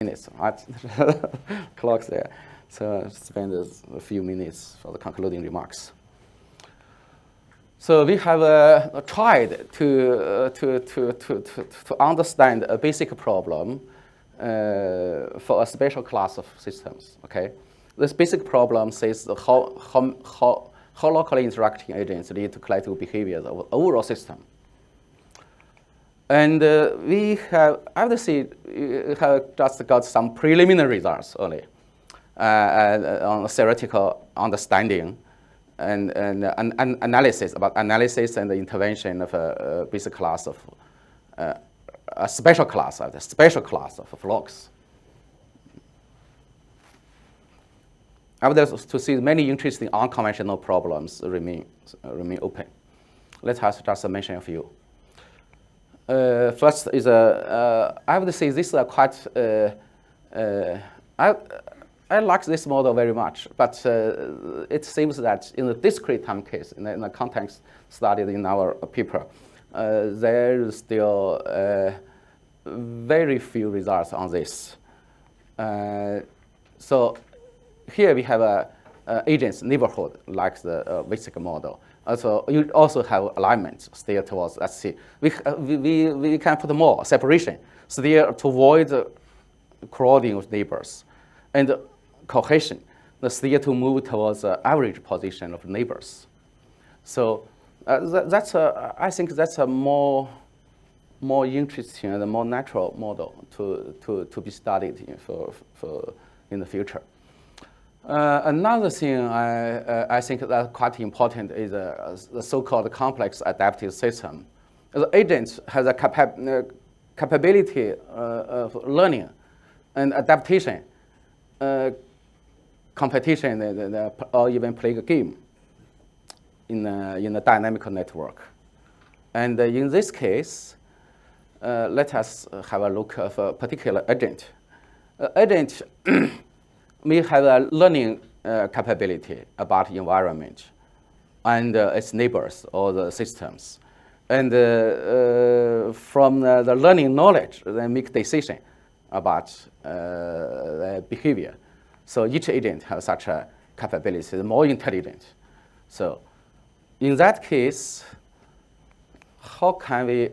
minutes, right? Clock's there. So spend a few minutes for the concluding remarks. So we have tried to understand a basic problem for a special class of systems. Okay, this basic problem says how locally interacting agents lead to collective behavior of the overall system. And we have, obviously, have just got some preliminary results only on theoretical understanding and analysis about analysis and the intervention of a basic class of a special class of flocks. I would like to see many interesting unconventional problems remain open. Let us just mention a few. First is I would say this is quite. I like this model very much, but it seems that in the discrete time case, in the context studied in our paper, there is still very few results on this. So here we have a agent's neighborhood like the basic model. Also, you also have alignment still towards, let's see, we can put more separation still to avoid crowding of neighbors, and cohesion, still to move towards the average position of neighbors. So I think that's a more interesting and a more natural model to be studied in the future. Another thing I think that's quite important is the so-called complex adaptive system. The agent has a capability of learning and adaptation, competition, or even playing a game in a dynamic network. And in this case, let us have a look at a particular agent. Agent may have a learning capability about the environment and its neighbors or the systems. And from the learning knowledge, they make decision about their behavior. So each agent has such a capability, more intelligent. So in that case, how can we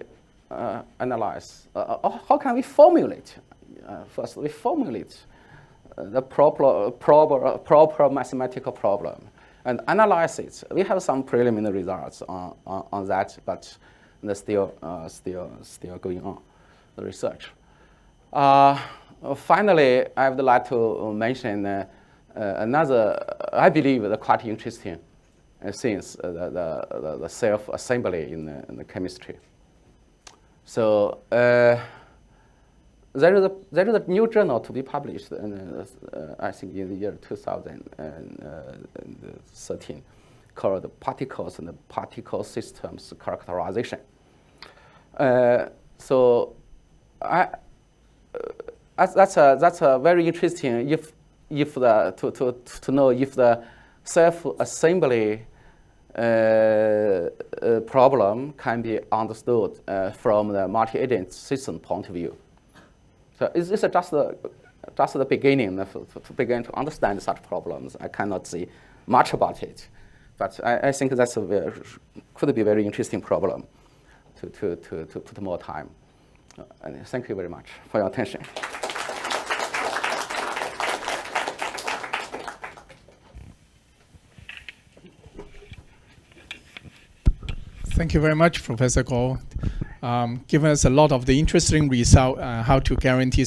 analyze, how can we formulate? First, we formulate the proper mathematical problem and analyze it. We have some preliminary results on that, but they're still going on, the research. Finally, I would like to mention another, I believe, quite interesting things, the self-assembly in the chemistry. So there is a new journal to be published, I think in the year 2013, called Particles and Particle Systems Characterization. So that's a very interesting to know if the self-assembly problem can be understood from the multi-agent system point of view. So it's just the beginning to begin to understand such problems. I cannot say much about it, but I think that's could be a very interesting problem to put more time. And thank you very much for your attention. Thank you very much, Professor Guo. Given us a lot of the interesting result, how to guarantee